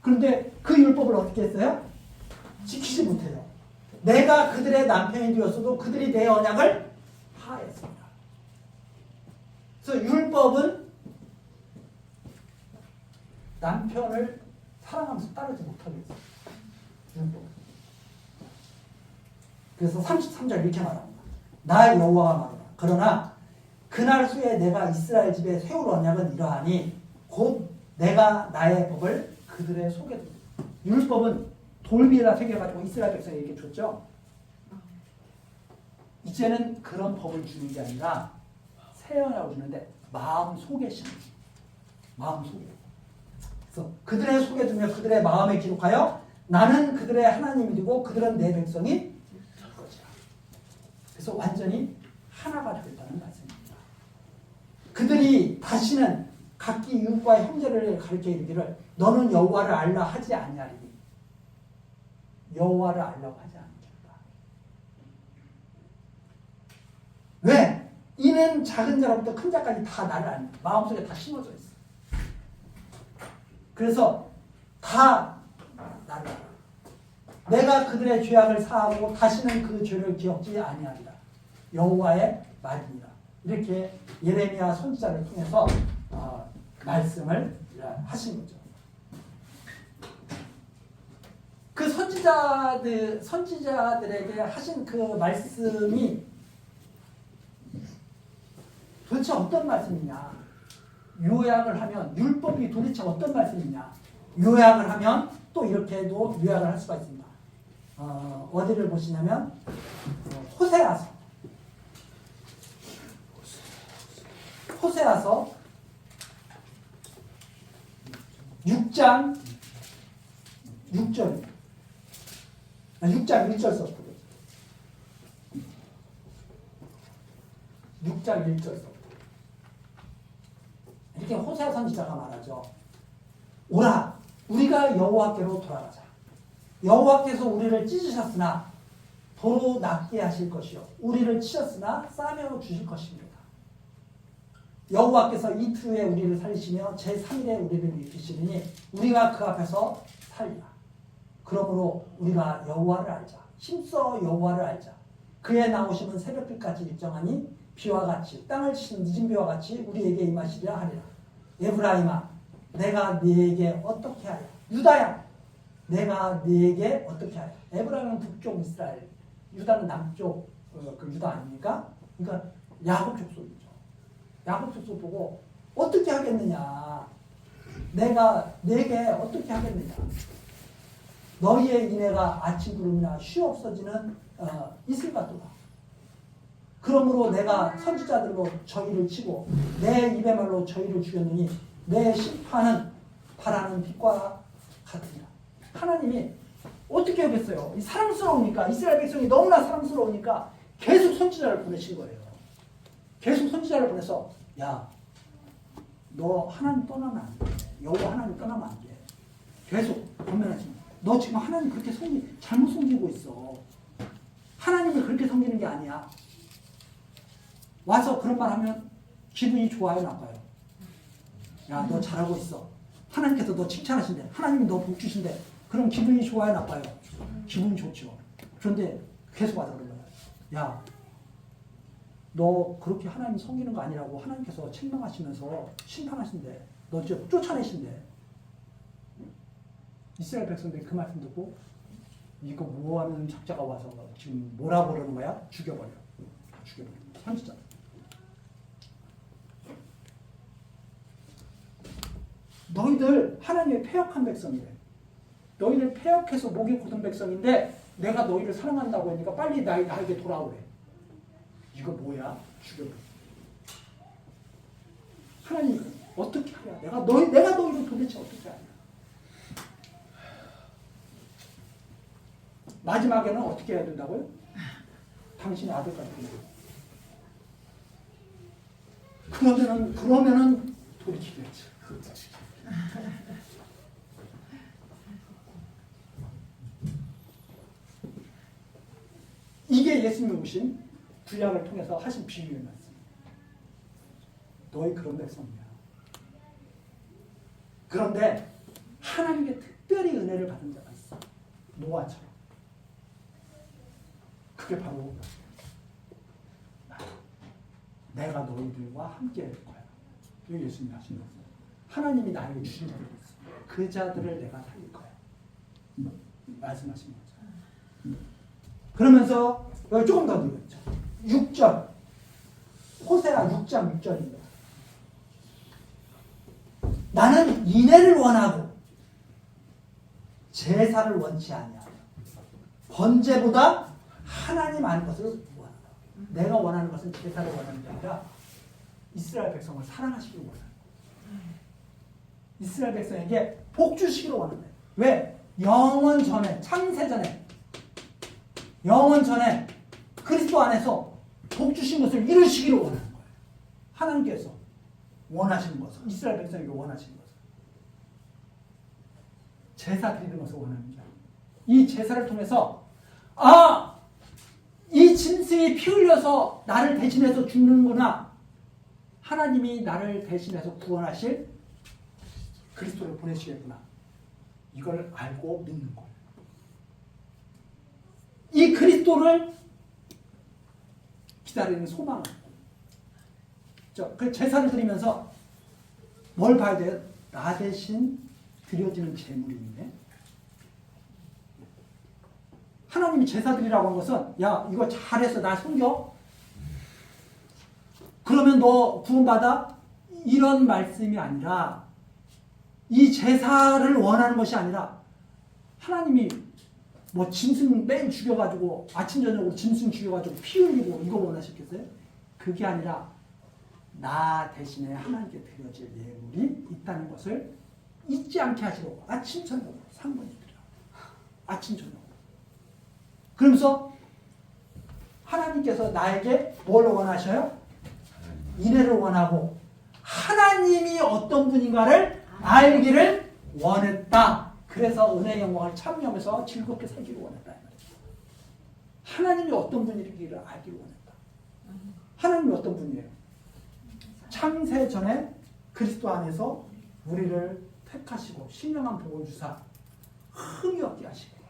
그런데 그 율법을 어떻게 했어요? 지키지 못해요. 내가 그들의 남편이 되었어도 그들이 내 언약을 파했습니다. 그래서 율법은 남편을 사랑하면서 따르지 못하게 했어요. 율법. 그래서 33절 이렇게 말합니다. 나 여호와가 말하노라. 그러나 그날 후에 내가 이스라엘 집에 세울 언약은 이러하니 곧 내가 나의 법을 그들의 속에 둡니다. 율법은 돌비에다 새겨가지고 이스라엘 백성에게 줬죠. 이제는 그런 법을 주는 게 아니라 새 언약을 주는데 마음 속에 심는 마음 속에. 그래서 그들의 속에 두며 그들의 마음에 기록하여 나는 그들의 하나님이 되고 그들은 내 백성이 될 것이라. 그래서 완전히 하나가 되겠다는 말씀입니다. 그들이 다시는 각기 이웃과 형제를 가르쳐 이르기를 너는 여호와를 알라 하지 아니하리니 여호와를 알라고 하지 않겠다. 왜? 이는 작은 자로부터 큰 자까지 다 나를 아는 마음속에 다 심어져 있어. 그래서 다 나를 알아. 내가 그들의 죄악을 사하고 다시는 그 죄를 기억지 아니하리라. 여호와의 말입니다. 이렇게 예레미야 선지자를 통해서 말씀을 하신 거죠. 그 선지자들에게 하신 그 말씀이 도대체 어떤 말씀이냐? 요약을 하면 율법이 도대체 어떤 말씀이냐? 요약을 하면 또 이렇게도 요약을 할 수가 있습니다. 어디를 보시냐면 호세아서 6장 6절 6장 1절서부터 6장 1절서부터 이렇게 호세아 선지자가 말하죠. 오라 우리가 여호와께로 돌아가자. 여호와께서 우리를 찢으셨으나 도로 낫게 하실 것이요 우리를 치셨으나 싸매어 주실 것입니다. 여호와께서 이틀 후에 우리를 살리시며 제3일에 우리를 일으키시리니 우리가 그 앞에서 살리라. 그러므로 우리가 여호와를 알자. 힘써 여호와를 알자. 그의 나오심은 새벽빛까지 일정하니 비와 같이 땅을 치는 늦은 비와 같이 우리에게 임하시리라 하리라. 에브라임아 내가 네게 어떻게 하랴. 유다야 내가 네게 어떻게 하랴. 에브라임은 북쪽 이스라엘, 유다는 남쪽 그 유다 아닙니까? 그러니까 야곱 족속이죠. 야곱 족속 보고 어떻게 하겠느냐. 내가 네게 어떻게 하겠느냐. 너희의 인애가 아침 구름이나 쉬 없어지는 이슬 같도다. 그러므로 내가 선지자들로 저희를 치고 내 입의 말로 저희를 죽였느니 내 심판은 바라는 빛과 같으니라. 하나님이 어떻게 하겠어요? 사랑스러우니까 이스라엘 백성이 너무나 사랑스러우니까 계속 선지자를 보내신 거예요. 계속 선지자를 보내서 야, 너 하나님 떠나면 안 돼. 여호와 하나님 떠나면 안 돼. 계속 권면하시면 너 지금 하나님 그렇게 잘못 섬기고 있어. 하나님을 그렇게 섬기는 게 아니야. 와서 그런 말 하면 기분이 좋아요, 나빠요? 야, 너 잘하고 있어. 하나님께서 너 칭찬하신대. 하나님이 너 복 주신대. 그럼 기분이 좋아요, 나빠요? 기분이 좋죠. 그런데 계속 와서 그런 거야. 야, 너 그렇게 하나님 섬기는 거 아니라고 하나님께서 책망하시면서 심판하신대. 너 이제 쫓아내신대. 이스라엘 백성들이 그 말씀 듣고 이거 뭐하는 작자가 와서 지금 뭐라 그러는 거야? 죽여버려. 죽여버려. 선지자. 너희들 하나님의 패역한 백성이래. 너희들 패역해서 목이 곧은 백성인데 내가 너희를 사랑한다고 하니까 빨리 나에게 돌아오래. 이거 뭐야? 죽여버려. 하나님 어떻게 하냐? 내가 너희를 도대체 어떻게 하냐? 마지막에는 어떻게 해야 된다고요? 당신의 아들 같은 거. 그러면은 돌이키겠지. 이게 예수님이 오신 구약을 통해서 하신 비유의 말씀. 너희 그런 백성이야. 그런데 하나님께 특별히 은혜를 받은 자가 있어. 노아처럼. 그게 바로 내가 너희들과 함께 할 거야. 이거 예수님이 하신 거예요. 하나님이 나에게 주신 자들이 있어. 그 자들을 내가 살릴 거야. 말씀하신 거죠. 그러면서 여기 조금 더 늘렸죠. 6절. 호세아 6장 6절입니다. 나는 인애를 원하고 제사를 원치 아니하며 번제보다 하나님 아는 것을 원한다. 내가 원하는 것은 제사를 원하는 게 아니라 이스라엘 백성을 사랑하시기를 원한다. 이스라엘 백성에게 복 주시기를 원한다. 왜? 영원 전에, 창세 전에, 영원 전에 그리스도 안에서 복 주신 것을 이루시기를 원하는 거예요. 하나님께서 원하시는 것을, 이스라엘 백성에게 원하시는 것을. 제사 드리는 것을 원하는 게 아니에요. 이 제사를 통해서 이 짐승이 피 흘려서 나를 대신해서 죽는구나. 하나님이 나를 대신해서 구원하실 그리스도를 보내시겠구나. 이걸 알고 믿는 거예요. 이 그리스도를 기다리는 소망. 그 제사를 드리면서 뭘 봐야 돼요? 나 대신 드려지는 제물이 있네. 하나님이 제사드리라고 한 것은 야 이거 잘해서 나 섬겨? 그러면 너 구원받아? 이런 말씀이 아니라 이 제사를 원하는 것이 아니라 하나님이 뭐 짐승 매일 죽여가지고 아침 저녁으로 짐승 죽여가지고 피 흘리고 이거 원하셨겠어요? 그게 아니라 나 대신에 하나님께 드려질 예물이 있다는 것을 잊지 않게 하시려고 아침 저녁으로 상번이 드려. 아침 저녁으로. 그러면서 하나님께서 나에게 뭘 원하셔요? 인애를 원하고 하나님이 어떤 분인가를 알기를 원했다. 그래서 은혜의 영광을 참여하면서 즐겁게 살기를 원했다. 하나님이 어떤 분이기를 알기를 원했다. 하나님이 어떤 분이에요? 창세 전에 그리스도 안에서 우리를 택하시고 신령한 복을 주사 흥이 얻게 하시고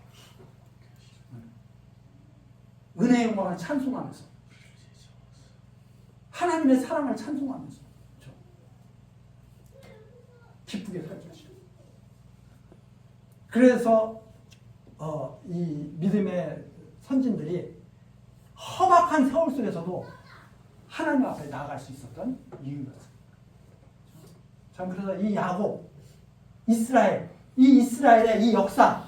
은혜의 영광을 찬송하면서 하나님의 사랑을 찬송하면서 기쁘게 살게 하시고 그래서 이 믿음의 선진들이 험악한 세월 속에서도 하나님 앞에 나아갈 수 있었던 이유였습니다. 자, 그래서 이 야곱, 이스라엘, 이 이스라엘의 이 역사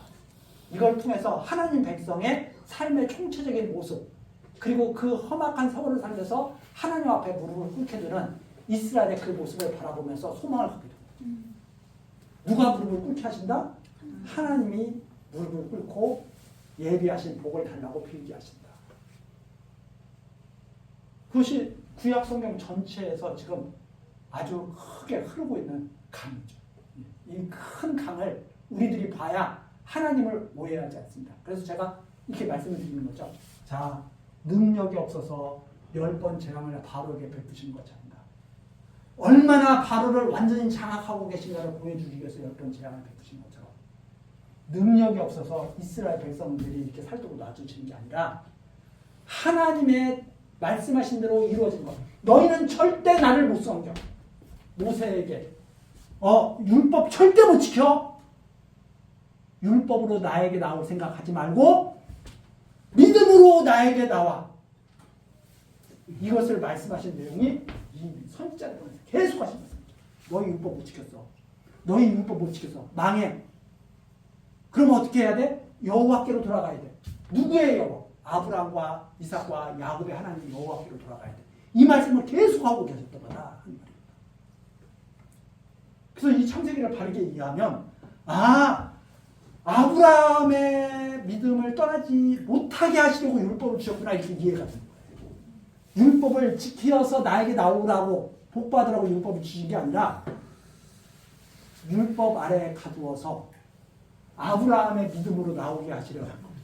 이걸 통해서 하나님 백성의 삶의 총체적인 모습 그리고 그 험악한 세월을 살면서 하나님 앞에 무릎을 꿇게 되는 이스라엘의 그 모습을 바라보면서 소망을 갖게 됩니다. 누가 무릎을 꿇게 하신다? 하나님이 무릎을 꿇고 예비하신 복을 달라고 빌게 하신다. 그것이 구약 성경 전체에서 지금 아주 크게 흐르고 있는 강이죠. 이 큰 강을 우리들이 봐야 하나님을 오해하지 않습니다. 그래서 제가 이렇게 말씀을 드리는 거죠. 자, 능력이 없어서 10번 재앙을 바로에게 베푸신 것입니다. 얼마나 바로를 완전히 장악하고 계신가를 보여주기 위해서 10번 재앙을 베푸신 것처럼 능력이 없어서 이스라엘 백성들이 이렇게 살도록 놔주시는 게 아니라 하나님의 말씀하신 대로 이루어진 것. 너희는 절대 나를 못 섬겨. 모세에게 율법 절대 못 지켜. 율법으로 나에게 나올 생각하지 말고 믿음으로 나에게 나와. 이것을 말씀하신 내용이 이 선지자를 통해서 계속 하신 말씀이죠. 너희 율법 못 지켰어. 너희 율법 못 지켰어. 망해. 그럼 어떻게 해야 돼? 여호와께로 돌아가야 돼. 누구의 여호와? 아브라함과 이삭과 야곱의 하나님 여호와께로 돌아가야 돼. 이 말씀을 계속하고 계셨던 거다. 그래서 이 창세기를 바르게 이해하면 아브라함의 믿음을 떠나지 못하게 하시려고 율법을 주셨구나 이렇게 이해가 되는 거예요. 율법을 지켜서 나에게 나오라고 복받으라고 율법을 주신 게 아니라 율법 아래에 가두어서 아브라함의 믿음으로 나오게 하시려고 한 겁니다.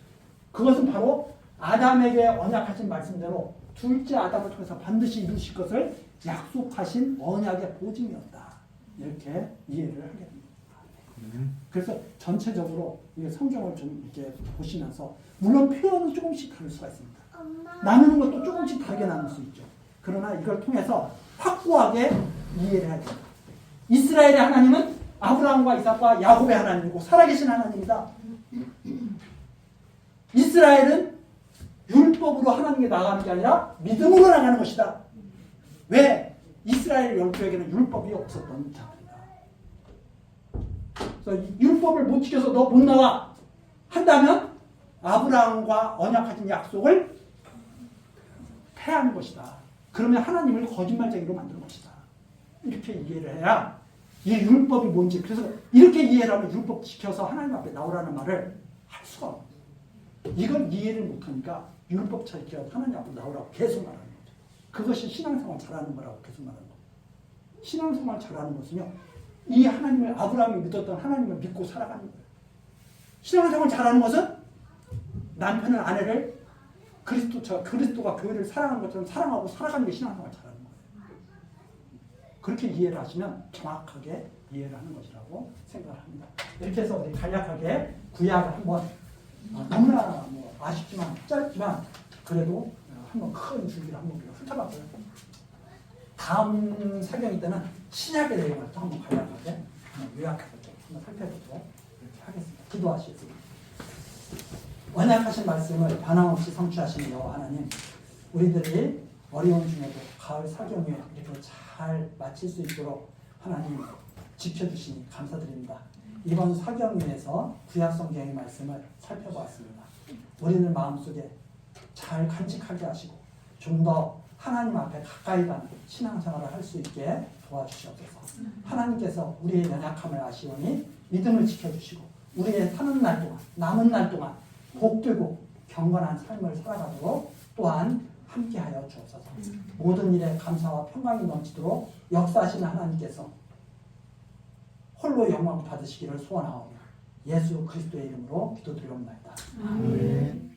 그것은 바로 아담에게 언약하신 말씀대로 둘째 아담을 통해서 반드시 이루실 것을 약속하신 언약의 보증이었다. 이렇게 이해를 하게 됩니다. 그래서 전체적으로 이 성경을 좀 이렇게 보시면서 물론 표현은 조금씩 다를 수가 있습니다. 나누는 것도 조금씩 다르게 나눌 수 있죠. 그러나 이걸 통해서 확고하게 이해를 해야 됩니다. 이스라엘의 하나님은 아브라함과 이삭과 야곱의 하나님이고 살아계신 하나님이다. 이스라엘은 율법으로 하나님께 나가는 게 아니라 믿음으로 나가는 것이다. 왜? 이스라엘 열조에게는 율법이 없었던 자들이다. 그래서 율법을 못 지켜서 너 못 나와 한다면 아브라함과 언약하신 약속을 패하는 것이다. 그러면 하나님을 거짓말쟁이로 만드는 것이다. 이렇게 이해를 해야 이 율법이 뭔지 그래서 이렇게 이해를 하면 율법 지켜서 하나님 앞에 나오라는 말을 할 수가 없어요. 이걸 이해를 못하니까 율법 지켜 하나님 앞에 나오라고 계속 말하는 거죠. 그것이 신앙생활 잘하는 거라고 계속 말하는 거예요. 신앙생활 잘하는 것은요. 이 하나님을 아브라함이 믿었던 하나님을 믿고 살아가는 거예요. 신앙생활 잘하는 것은 남편은 아내를 그리스도가 교회를 사랑하는 것처럼 사랑하고 살아가는 게 신앙생활 잘하는 거예요. 그렇게 이해를 하시면 정확하게 이해를 하는 것이라고 생각을 합니다. 이렇게 해서 우리 간략하게 구약을 한번 너무나 아쉽지만 짧지만 그래도 한번 큰 줄기를 한번 훑어봤고요. 다음 설명일 때는 신약의 내용을 또 한번 간략하게 요약해서 한번 살펴보도록 이렇게 하겠습니다. 기도하시겠습니다. 언약하신 말씀을 변함없이 성취하시는 여호와 하나님, 우리들이 어려운 중에도 가을 사경에 이렇게 잘 마칠 수 있도록 하나님 지켜주시니 감사드립니다. 이번 사경위에서 구약성경의 말씀을 살펴보았습니다. 우리는 마음속에 잘 간직하게 하시고 좀 더 하나님 앞에 가까이 가는 신앙생활을 할 수 있게 도와주시옵소서. 하나님께서 우리의 연약함을 아시오니 믿음을 지켜주시고 우리의 사는 날 동안, 남은 날 동안 복되고 경건한 삶을 살아가도록 또한 함께하여 주옵소서. 모든 일에 감사와 평강이 넘치도록 역사하시는 하나님께서 홀로 영광 받으시기를 소원하오며 예수 그리스도의 이름으로 기도드리옵나이다. 아멘.